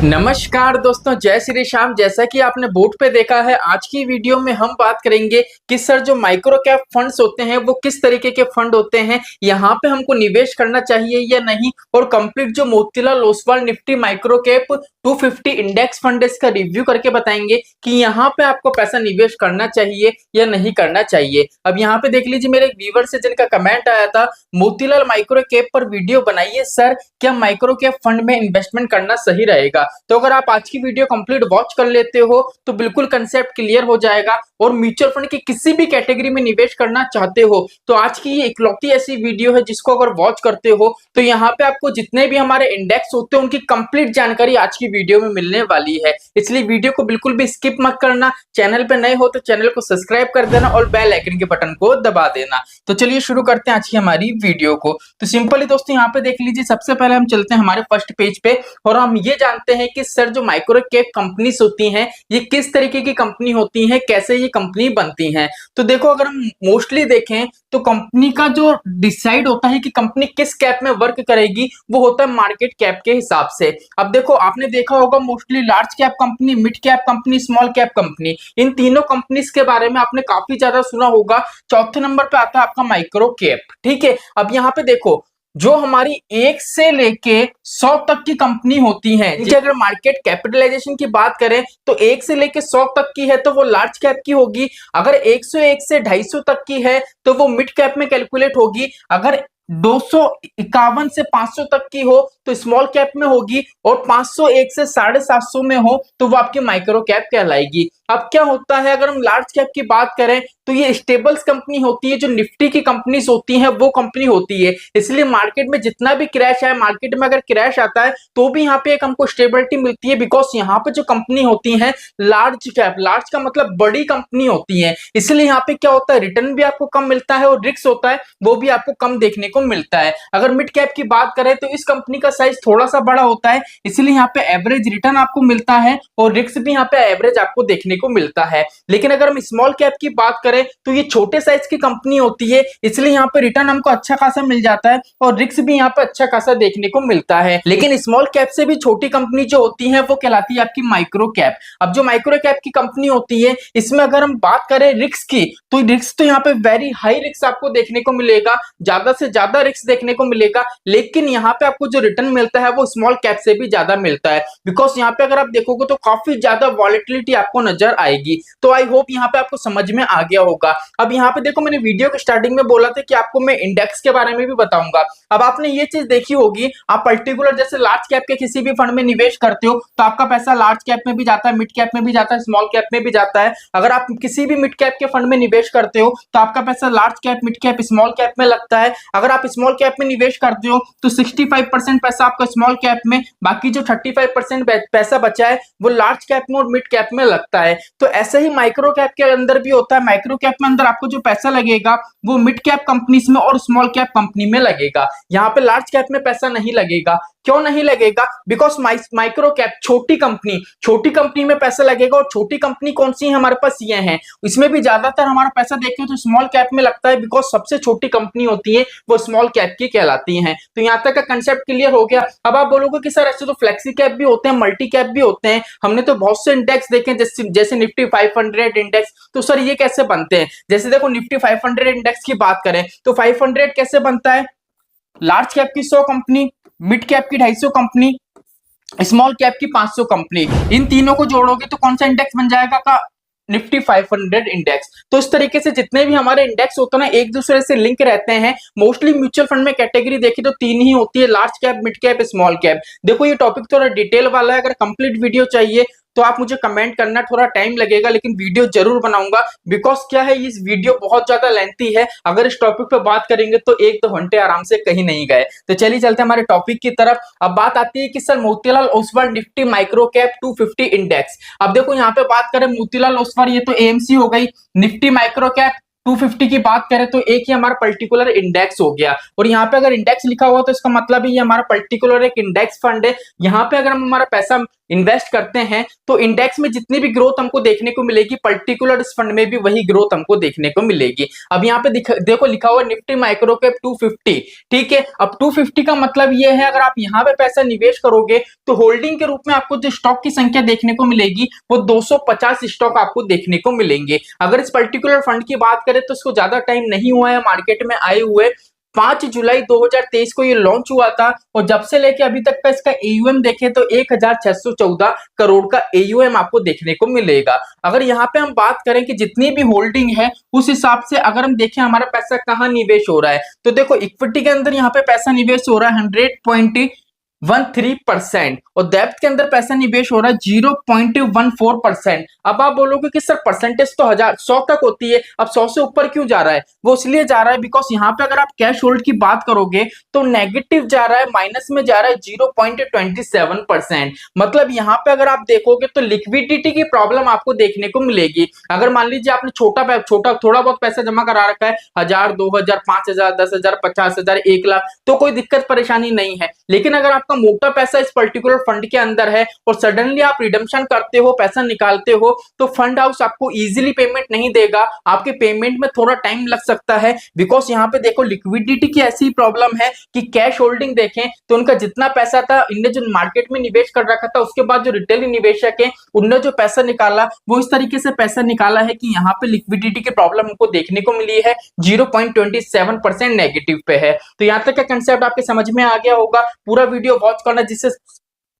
नमस्कार दोस्तों, जय श्री श्याम। जैसा कि आपने बोर्ड पे देखा है, आज की वीडियो में हम बात करेंगे कि सर जो माइक्रो कैप फंड्स होते हैं वो किस तरीके के फंड होते हैं, यहाँ पे हमको निवेश करना चाहिए या नहीं, और कंप्लीट जो Motilal Oswal Nifty micro cap 250 index fund इसका रिव्यू करके बताएंगे कि यहाँ पे आपको पैसा निवेश करना चाहिए या नहीं करना चाहिए। अब यहाँ पे देख लीजिए, मेरे एक व्यूवर से जिनका कमेंट आया था, मोतीलाल माइक्रो कैप पर वीडियो बनाइए सर, क्या माइक्रो कैप फंड में इन्वेस्टमेंट करना सही रहेगा। तो अगर आप आज की वीडियो कंप्लीट वॉच कर लेते हो तो बिल्कुल कंसेप्ट क्लियर हो जाएगा, और म्यूचुअल फंड की किसी भी कैटेगरी में निवेश करना चाहते हो तो आज की ये इकलौती ऐसी वीडियो है जिसको अगर वॉच करते हो तो यहाँ पे आपको जितने भी हमारे इंडेक्स होते हैं उनकी कंप्लीट जानकारी आज की वीडियो में मिलने वाली है। इसलिए वीडियो को बिल्कुल भी स्किप मत करना। चैनल पे नए हो तो चैनल को सब्सक्राइब कर देना और बेल आइकन के बटन को दबा देना। तो चलिए शुरू करते हैं आज की हमारी वीडियो को। तो सिंपली दोस्तों यहाँ पे देख लीजिए, सबसे पहले हम चलते हैं हमारे फर्स्ट पेज पे और हम ये जानते हैं कि सर जो माइक्रो कैप कंपनीज होती हैं ये किस तरीके की कंपनी होती हैं, कैसे ये कंपनी बनती हैं। तो देखो, अगर हम मोस्टली देखें तो कंपनी का जो डिसाइड होता है कि कंपनी किस कैप में वर्क करेगी वो होता है मार्केट कैप के हिसाब से। अब देखो, आपने देखा होगा mostly large cap company, mid cap company, small cap company, इन तीनों कंपनीज के बारे में आपने काफी ज्यादा सुना होगा। चौथे नंबर पे आता है आपका माइक्रो कैप। ठीक है, अब यहाँ पे देखो, जो हमारी 1 से लेके 100 तक की कंपनी होती है, अगर मार्केट कैपिटलाइजेशन की बात करें तो 1 से लेके 100 तक की है तो वो लार्ज कैप की होगी। अगर 101 से 250 तक की है तो वो मिड कैप में कैलकुलेट होगी। अगर 251 से 500 तक की हो तो स्मॉल कैप में होगी, और 501 से 750 में हो तो वो आपकी माइक्रो कैप कहलाएगी। अब क्या होता है, अगर हम लार्ज कैप की बात करें तो ये स्टेबल्स कंपनी होती है, जो निफ्टी की कंपनीज होती हैं वो कंपनी होती है। इसलिए मार्केट में जितना भी क्रैश है, मार्केट में अगर क्रैश आता है तो भी यहाँ पे एक हमको स्टेबिलिटी मिलती है, बिकॉज यहाँ पे जो कंपनी होती है लार्ज कैप, लार्ज का मतलब बड़ी कंपनी होती है। इसलिए यहाँ पे क्या होता है, रिटर्न भी आपको कम मिलता है और रिस्क होता है वो भी आपको कम देखने को मिलता है। अगर मिड कैप की बात करें तो इस कंपनी का साइज थोड़ा सा बड़ा होता है, इसलिए यहाँ पे एवरेज रिटर्न आपको मिलता है और रिस्क भी यहाँ पे एवरेज आपको देखने को मिलता है। लेकिन अगर हम स्मॉल कैप की बात करें तो ये छोटे साइज की कंपनी होती है, इसलिए यहाँ पे रिटर्न हमको अच्छा खासा मिल जाता है और रिस्क भी यहाँ पे अच्छा खासा देखने को मिलता है। लेकिन स्मॉल कैप से भी छोटी कंपनी जो होती है वो कहलाती है आपकी माइक्रो कैप। अब जो माइक्रो कैप की कंपनी होती है इसमें अगर हम बात करें रिस्क की तो रिस्क तो यहाँ पे वेरी हाई रिस्क आपको देखने को मिलेगा, ज्यादा से ज्यादा रिस्क देखने को मिलेगा। लेकिन यहाँ पे आपको जो रिटर्न मिलता है वो स्मॉल कैप से भी ज्यादा मिलता है, बिकॉज यहाँ पे अगर आप देखोगे तो काफी ज्यादा वॉलेटिलिटी आपको नजर आएगी। तो आई होप यहाँ पे आपको समझ में आ गया होगा। अब यहाँ पे देखो, मैंने वीडियो के स्टार्टिंग में बोला था कि आपको मैं इंडेक्स के बारे में भी बताऊंगा। अब आपने ये चीज देखी होगी, आप पर्टिकुलर जैसे लार्ज कैप के किसी भी फंड में निवेश करते हो तो आपका पैसा लार्ज कैप में भी जाता है, मिड कैप में भी जाता है, स्मॉल कैप में भी जाता है। अगर आप किसी भी मिड कैप के फंड में निवेश करते हो तो आपका पैसा large cap, mid cap, small cap में लगता है। अगर आप स्मॉल कैप में निवेश करते हो तो 65% पैसा आपका स्मॉल कैप में, बाकी जो 35% पैसा बचा है वो लार्ज कैप में और मिड कैप में लगता है। तो ऐसे ही माइक्रो कैप के अंदर भी होता है। माइक्रो कैप में अंदर आपको जो पैसा लगेगा वो मिड कैप कंपनीज में और स्मॉल कैप कंपनी में लगेगा। यहाँ पे लार्ज कैप में पैसा नहीं लगेगा। क्यों नहीं लगेगा? बिकॉज माइक्रो कैप छोटी कंपनी में पैसा लगेगा, और छोटी कंपनी कौन सी है हमारे पास ये है। इसमें भी ज्यादातर हमारा पैसा देखें तो स्मॉल कैप में लगता है, बिकॉज सबसे छोटी कंपनी होती है वो स्मॉल कैप की कहलाती हैं। तो यहाँ तक का कंसेप्ट क्लियर हो गया। अब आप बोलोगे कि सर ऐसे तो फ्लेक्सी कैप भी होते हैं, मल्टी कैप भी होते हैं, हमने तो बहुत से इंडेक्स देखे जैसे निफ्टी 500 इंडेक्स, तो सर ये कैसे बनते हैं? जैसे देखो, निफ्टी 500 इंडेक्स की बात करें तो 500 कैसे बनता है? लार्ज कैप की 100 कंपनी, मिड कैप की 250 कंपनी, स्मॉल कैप की 500 कंपनी, इन तीनों को जोड़ोगे तो कौन सा इंडेक्स बन जाएगा का? Nifty 500 index. तो इस तरीके से जितने भी हमारे इंडेक्स होते हैं ना, एक दूसरे से लिंक रहते हैं। मोस्टली म्यूचुअल फंड में कैटेगरी देखी तो 3 ही होती है, large cap, mid cap, small cap. देखो, ये टॉपिक थोड़ा डिटेल वाला है, अगर कंप्लीट वीडियो चाहिए तो आप मुझे कमेंट करना, थोड़ा टाइम लगेगा लेकिन वीडियो जरूर बनाऊंगा। बिकॉज क्या है, इस वीडियो बहुत ज्यादा लेंथी है, अगर इस टॉपिक पे बात करेंगे तो 1-2 घंटे आराम से कहीं नहीं गए। तो चलिए चलते हैं हमारे टॉपिक की तरफ। अब बात आती है कि sir Motilal Oswal Nifty micro cap 250 index. अब देखो, यहाँ पे बात करें मोतीलाल ओसवाल, ये तो एएमसी हो गई। निफ्टी माइक्रो कैप 250 की बात करें तो एक ही हमारा पर्टिकुलर इंडेक्स हो गया, और यहाँ पे अगर इंडेक्स लिखा हुआ तो इसका मतलब ये हमारा पर्टिकुलर एक इंडेक्स फंड है। यहाँ पे अगर हम हमारा पैसा इन्वेस्ट करते हैं तो इंडेक्स में जितनी भी ग्रोथ हमको देखने को मिलेगी पर्टिकुलर इस फंड में भी वही ग्रोथ हमको देखने को मिलेगी। अब यहाँ पे देखो लिखा हुआ निफ्टी माइक्रो कैप 250, ठीक है। अब 250 का मतलब ये है अगर आप यहाँ पे पैसा निवेश करोगे तो होल्डिंग के रूप में आपको जो स्टॉक की संख्या देखने को मिलेगी वो 250 स्टॉक आपको देखने को मिलेंगे। अगर इस पर्टिकुलर फंड की बात करें तो इसको ज्यादा टाइम नहीं हुआ है मार्केट में आए हुए, 5 जुलाई 2023 को ये लॉन्च हुआ था और जब से लेके अभी तक का इसका एयूएम देखें तो 1614 करोड़ का एयूएम आपको देखने को मिलेगा। अगर यहाँ पे हम बात करें कि जितनी भी होल्डिंग है उस हिसाब से अगर हम देखें हमारा पैसा कहाँ निवेश हो रहा है तो देखो इक्विटी के अंदर यहाँ पे पैसा निवेश हो रहा है 100.13% और डेब्ट के अंदर पैसा निवेश हो रहा है 0.14%। अब आप बोलोगे कि सर परसेंटेज तो 100 तक होती है, अब 100 से ऊपर क्यों जा रहा है? वो इसलिए जा रहा है बिकॉज यहाँ पे अगर आप कैश होल्ड की बात करोगे तो नेगेटिव जा रहा है, माइनस में जा रहा है 0.27%। मतलब यहाँ पे अगर आप देखोगे तो लिक्विडिटी की प्रॉब्लम आपको देखने को मिलेगी। अगर मान लीजिए आपने छोटा थोड़ा बहुत पैसा जमा करा रखा है 1000, 2000, 5000, 10,000, 50,000, 1 लाख तो कोई दिक्कत परेशानी नहीं है। लेकिन अगर आपका मोटा पैसा इस पर्टिकुलर फंड के अंदर है और सडनली आप रिडम्पशन करते हो, पैसा निकालते हो तो फंड हाउस आपको इजीली पेमेंट नहीं देगा, आपके पेमेंट में थोड़ा टाइम लग सकता है। बिकॉज यहाँ पे देखो लिक्विडिटी की ऐसी प्रॉब्लम है कि कैश होल्डिंग देखें तो उनका जितना पैसा था इनने जो मार्केट में निवेश कर रखा था उसके बाद जो रिटेल निवेशक है उनने जो पैसा निकाला वो इस तरीके से पैसा निकाला है कि यहाँ पे लिक्विडिटी की प्रॉब्लम हमको देखने को मिली है, 0.27% नेगेटिव पे है। तो यहाँ तक का कंसेप्ट आपके समझ में आ गया होगा। पूरा वीडियो वॉच करना जिससे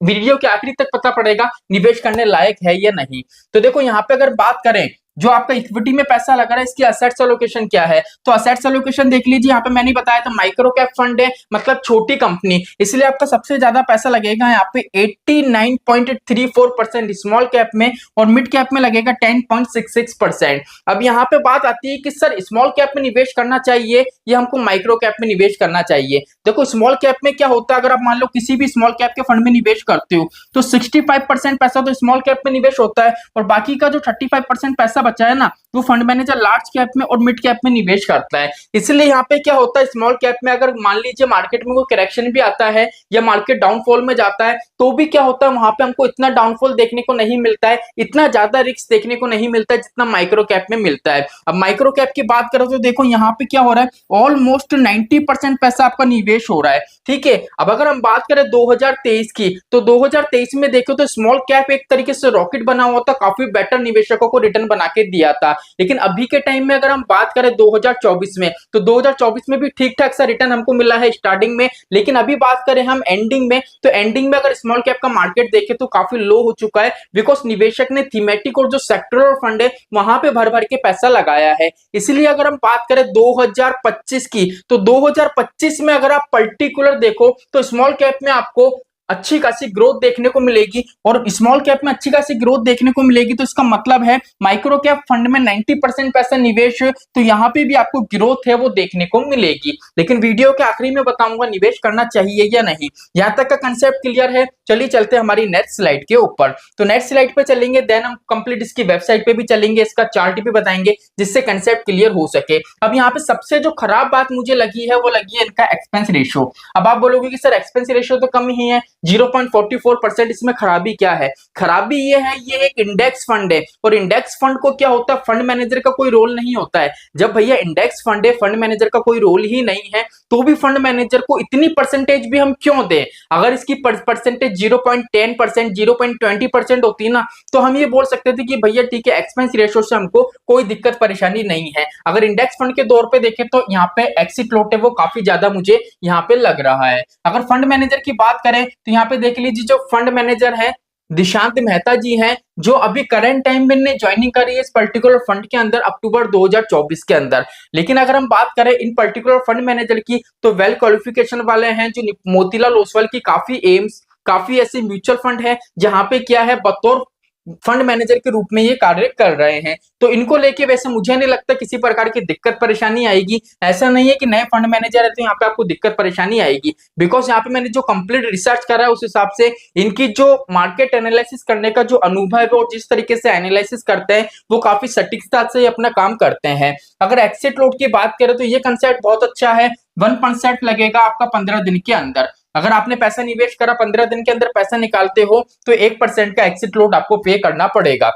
वीडियो के आखिरी तक पता पड़ेगा निवेश करने लायक है या नहीं। तो देखो यहाँ पे अगर बात करें जो आपका इक्विटी में पैसा लगा रहा है इसकी असेट्स एलोकेशन क्या है तो असेट्स एलोकेशन देख लीजिए। यहाँ पे मैंने बताया था माइक्रो कैप फंड है मतलब छोटी कंपनी, इसलिए आपका सबसे ज्यादा पैसा लगेगा यहाँ पे 89.34% स्मॉल कैप में और मिड कैप में लगेगा 10.66%। अब यहाँ पे बात आती है कि सर स्मॉल कैप में निवेश करना चाहिए या हमको माइक्रो कैप में निवेश करना चाहिए। देखो स्मॉल कैप में क्या होता है, अगर आप मान लो किसी भी स्मॉल कैप के फंड में निवेश करते हो तो 65% पैसा तो स्मॉल कैप में निवेश होता है और बाकी का जो 35% पैसा बचा है ना वो फंड मैनेजर लार्ज कैप में और मिड कैप में निवेश करता है। इसलिए यहाँ पे क्या होता है स्मॉल कैप में अगर मान लीजिए मार्केट में कोई करेक्शन भी आता है या मार्केट डाउनफॉल में जाता है तो भी क्या होता है वहां पे हमको इतना डाउनफॉल देखने को नहीं मिलता है, इतना ज्यादा रिस्क देखने को नहीं मिलता है जितना माइक्रो कैप में मिलता है। अब माइक्रो कैप की बात करें तो देखो यहाँ पे क्या हो रहा है ऑलमोस्ट 90% पैसा आपका निवेश हो रहा है, ठीक है। अब अगर हम बात करें 2023 की तो 2023 में देखो तो स्मॉल कैप एक तरीके से रॉकेट बना हुआ था, काफी बेटर निवेशकों को रिटर्न बना के दिया था। लेकिन अभी के टाइम में अगर हम बात करें 2024 में तो 2024 में भी ठीक ठाक सा रिटर्न हमको मिला है स्टार्टिंग में, लेकिन अभी बात करें हम एंडिंग में तो एंडिंग में अगर स्मॉल कैप का मार्केट देखें तो काफी लो हो चुका है बिकॉज निवेशक ने थीमेटिक और जो सेक्टरल फंड है वहां पे भर भर के पैसा लगाया है। इसलिए अगर हम बात करें 2025 की तो 2025 में अगर आप पर्टिकुलर देखो तो स्मॉल कैप में आपको अच्छी खासी ग्रोथ देखने को मिलेगी और स्मॉल कैप में अच्छी खासी ग्रोथ देखने को मिलेगी तो इसका मतलब है माइक्रो कैप फंड में 90% पैसा निवेश है तो यहाँ पे भी आपको ग्रोथ है वो देखने को मिलेगी। लेकिन वीडियो के आखिरी में बताऊंगा निवेश करना चाहिए या नहीं। यहाँ तक का कंसेप्ट क्लियर है, चलिए चलते हैं हमारी नेक्स्ट स्लाइड के ऊपर। तो नेक्स्ट स्लाइड पे चलेंगे देन हम कंप्लीट इसकी वेबसाइट पे भी चलेंगे, इसका चार्ट भी बताएंगे जिससे कंसेप्ट क्लियर हो सके। अब यहाँ पे सबसे जो खराब बात मुझे लगी है वो लगी है इनका एक्सपेंस रेशियो। अब आप बोलोगे कि सर एक्सपेंस रेशियो तो कम ही है 0.44%, इसमें खराबी क्या है? खराबी ये है ये एक इंडेक्स फंड है और इंडेक्स फंड को क्या होता है फंड मैनेजर का कोई रोल नहीं होता है। जब भैया इंडेक्स फंड है फंड मैनेजर का कोई रोल ही नहीं है तो भी फंड मैनेजर को इतनी परसेंटेज भी हम क्यों दें? अगर इसकी परसेंटेज 0.10%, 0.20% होती ना तो हम ये बोल सकते थे कि भैया ठीक है एक्सपेंस रेशियो से हमको कोई दिक्कत परेशानी नहीं है। अगर इंडेक्स फंड के दौर पे देखें तो यहाँ पे एक्सिट लॉट है वो काफी ज्यादा मुझे यहाँ पे लग रहा है। अगर फंड मैनेजर की बात करें तो यहाँ पे देख लीजिए जो फंड मैनेजर है दिशांत मेहता जी हैं जो अभी करंट टाइम में ज्वाइनिंग करी है इस पर्टिकुलर फंड के अंदर अक्टूबर 2024 के अंदर। लेकिन अगर हम बात करें इन पर्टिकुलर फंड मैनेजर की तो वेल क्वालिफिकेशन वाले हैं जो मोतीलाल ओसवाल की काफी एम्स काफी ऐसे म्यूचुअल फंड है जहां पे क्या है बतौर फंड मैनेजर के रूप में ये कार्य कर रहे हैं। तो इनको लेके वैसे मुझे नहीं लगता किसी प्रकार की दिक्कत परेशानी आएगी। ऐसा नहीं है कि नए फंड मैनेजर है तो यहाँ पे आपको दिक्कत परेशानी आएगी बिकॉज यहाँ पे मैंने जो कंप्लीट रिसर्च करा है उस हिसाब से इनकी जो मार्केट एनालिसिस करने का जो अनुभव है और जिस तरीके से एनालिसिस करते हैं वो काफी सटीकता से अपना काम करते हैं। अगर एक्सिट लॉट की बात करें तो ये कंसेप्ट बहुत अच्छा है, 1% लगेगा आपका 15 दिन के अंदर। अगर आपने पैसा निवेश करा 15 दिन के अंदर पैसा निकालते हो तो 1% का एक्सिट लोड आपको पे करना पड़ेगा।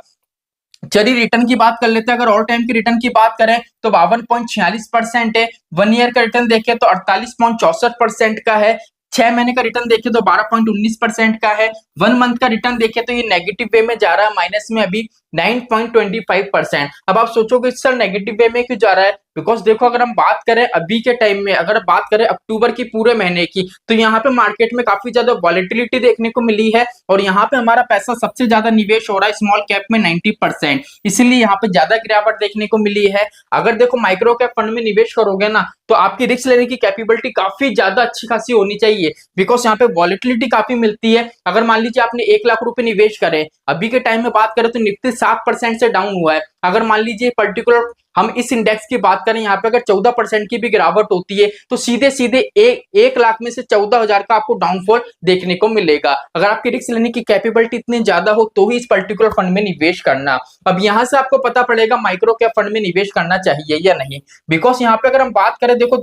चलिए रिटर्न की बात कर लेते हैं। अगर ऑल टाइम की रिटर्न की बात करें तो 52.46% है। 1 ईयर का रिटर्न देखें तो 48.64% का है। 6 महीने का रिटर्न देखें तो 12.19% का है। 1 मंथ का रिटर्न देखें तो ये नेगेटिव वे में जा रहा है, माइनस में अभी 9.25%। अब आप सोचोगे सर नेगेटिव वे में क्यों जा रहा है? बिकॉज देखो, अगर हम बात करें अभी के टाइम में, अगर बात करें अक्टूबर की पूरे महीने की, तो यहाँ पे मार्केट में काफी ज्यादा वॉलेटिलिटी देखने को मिली है और यहाँ पे हमारा पैसा सबसे ज्यादा निवेश हो रहा है स्मॉल कैप में 90%, इसीलिए यहाँ पे ज्यादा गिरावट देखने को मिली है। अगर देखो माइक्रो कैप फंड में निवेश करोगे ना तो आपकी रिस्क लेने की कैपेबिलिटी काफी ज्यादा अच्छी खासी होनी चाहिए, बिकॉज यहाँ पे वॉलेटिलिटी काफी मिलती है। अगर मान लीजिए आपने 1 लाख रुपए निवेश करे, अभी के टाइम में बात करें तो निफ्टी 7% से डाउन हुआ है। अगर मान लीजिए पर्टिकुलर हम इस इंडेक्स की बात करें, यहाँ पे अगर 14% की भी गिरावट होती है तो सीधे सीधे 1 लाख में से 14,000 का आपको डाउनफॉल देखने को मिलेगा। अगर आपकी रिस्क लेने की कैपेबिलिटी इतनी ज्यादा हो तो ही इस पर्टिकुलर फंड में निवेश करना। अब यहाँ से आपको पता पड़ेगा माइक्रो कैप फंड में निवेश करना चाहिए या नहीं, बिकॉज यहाँ पे अगर हम बात करें, देखो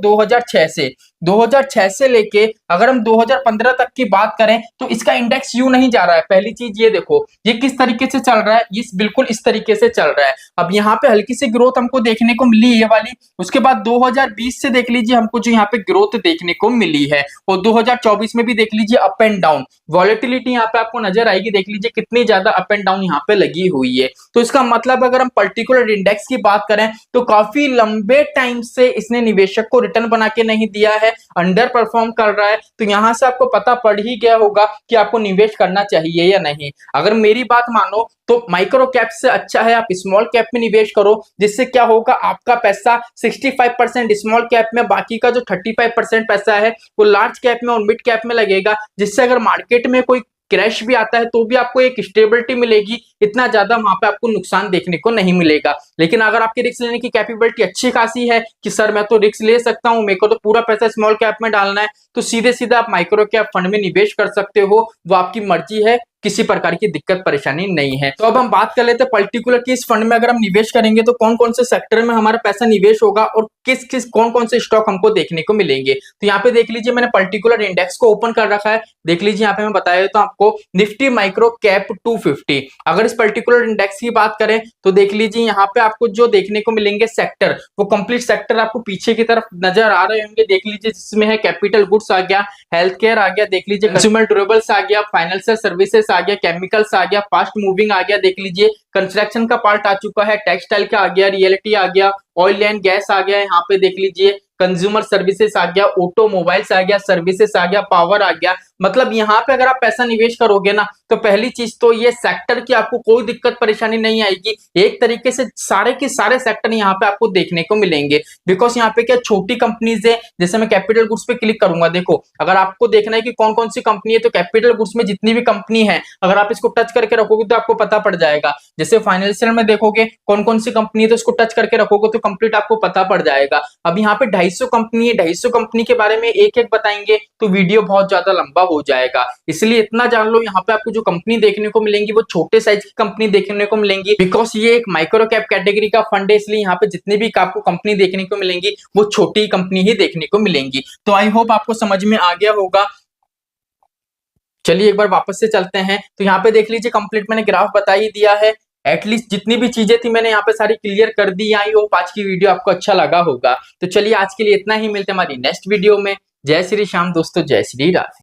2006 से लेके अगर हम 2015 तक की बात करें तो इसका इंडेक्स यूं नहीं जा रहा है। पहली चीज ये देखो, ये किस तरीके से चल रहा है, ये बिल्कुल इस तरीके से चल रहा है। अब यहाँ पे हल्की सी ग्रोथ हमको देखने को मिली ये वाली, उसके बाद 2020 से देख लीजिए हमको जो यहाँ पे ग्रोथ देखने को मिली है, और 2024 में भी देख लीजिए अप एंड डाउन वॉलेटिलिटी यहाँ पे आपको नजर आएगी। देख लीजिए कितनी ज्यादा अप एंड डाउन यहाँ पे लगी हुई है। तो इसका मतलब अगर हम पर्टिकुलर इंडेक्स की बात करें तो काफी लंबे टाइम से इसने निवेशक को रिटर्न बना के नहीं दिया है, अंडर परफॉर्म कर रहा है। तो यहां से आपको पता पड़ ही गया होगा कि आपको निवेश करना चाहिए या नहीं। अगर मेरी बात मानो तो माइक्रो कैप से अच्छा है आप स्मॉल कैप में निवेश करो, जिससे क्या होगा, आपका पैसा 65% स्मॉल कैप में, बाकी का जो 35% पैसा है वो लार्ज कैप में और मिड कैप में लगेगा, जिससे अगर मार्केट में कोई क्रैश भी आता है तो भी आपको एक स्टेबिलिटी मिलेगी, इतना ज्यादा वहां पे आपको नुकसान देखने को नहीं मिलेगा। लेकिन अगर आपकी रिस्क लेने की कैपेबिलिटी अच्छी खासी है कि सर मैं तो रिस्क ले सकता हूं, मेरे को तो पूरा पैसा स्मॉल कैप में डालना है, तो सीधे सीधे आप माइक्रो कैप फंड में निवेश कर सकते हो, वो आपकी मर्जी है, किसी प्रकार की दिक्कत परेशानी नहीं है। तो अब हम बात कर लेते हैं पर्टिकुलर कि इस फंड में अगर हम निवेश करेंगे तो कौन कौन से सेक्टर में हमारा पैसा निवेश होगा और किस किस कौन कौन से स्टॉक हमको देखने को मिलेंगे। तो यहाँ पे देख लीजिए मैंने पर्टिकुलर इंडेक्स को ओपन कर रखा है। देख लीजिए यहाँ पे मैं बताया तो आपको निफ्टी माइक्रो कैप 250। अगर इस पर्टिकुलर इंडेक्स की बात करें तो देख लीजिए यहाँ पे आपको जो देखने को मिलेंगे सेक्टर, वो कंप्लीट सेक्टर आपको पीछे की तरफ नजर आ रहे होंगे। देख लीजिए जिसमें है कैपिटल गुड्स आ गया, हेल्थ केयर आ गया, देख लीजिए कंज्यूमर ड्यूरेबल्स आ गया, फाइनेंशियल सर्विसेज आ गया, केमिकल्स आ गया, फास्ट मूविंग आ गया, देख लीजिए कंस्ट्रक्शन का पार्ट आ चुका है, टेक्सटाइल का आ गया, रियलिटी आ गया, ऑयल एंड गैस आ गया, यहाँ पे देख लीजिए कंज्यूमर सर्विसेज आ गया, ऑटोमोबाइल्स आ गया, सर्विसेज आ गया, पावर आ गया। मतलब यहाँ पे अगर आप पैसा निवेश करोगे ना तो पहली चीज तो ये सेक्टर की आपको कोई दिक्कत परेशानी नहीं आएगी। एक तरीके से सारे के सारे सेक्टर यहाँ पे आपको देखने को मिलेंगे, बिकॉज यहाँ पे क्या छोटी कंपनीज है। जैसे मैं कैपिटल गुड्स पे क्लिक करूंगा, देखो अगर आपको देखना है कि कौन कौन सी कंपनी है तो कैपिटल गुड्स में जितनी भी कंपनी है अगर आप इसको टच करके रखोगे तो आपको पता पड़ जाएगा। जैसे फाइनेंशियल में देखोगे कौन कौन सी कंपनी है तो इसको टच करके रखोगे तो कंप्लीट आपको पता पड़ जाएगा। अब यहाँ पे 250 कंपनी है, 250 कंपनी के बारे में एक एक बताएंगे तो वीडियो बहुत ज्यादा लंबा हो जाएगा, इसलिए इतना जान लो यहाँ पे आपको जो कंपनी देखने को मिलेंगी वो छोटे साइज की कंपनी देखने को मिलेंगी, बिकॉज ये एक माइक्रो कैप कैटेगरी का फंड है, इसलिए यहाँ पे जितनी भी आपको कंपनी देखने को मिलेंगी वो छोटी कंपनी ही देखने को मिलेंगी। तो आई होप आपको समझ में आ गया होगा। चलिए एक बार वापस से चलते हैं। तो यहाँ पे देख लीजिए कंप्लीट मैंने ग्राफ बता ही दिया है, एटलीस्ट जितनी भी चीजें थी मैंने यहाँ पे सारी क्लियर कर दी। आई होप आज की वीडियो आपको अच्छा लगा होगा। तो चलिए आज के लिए इतना ही, मिलते हैं हमारी नेक्स्ट वीडियो में। जय श्री श्याम दोस्तों, जय श्री राधे।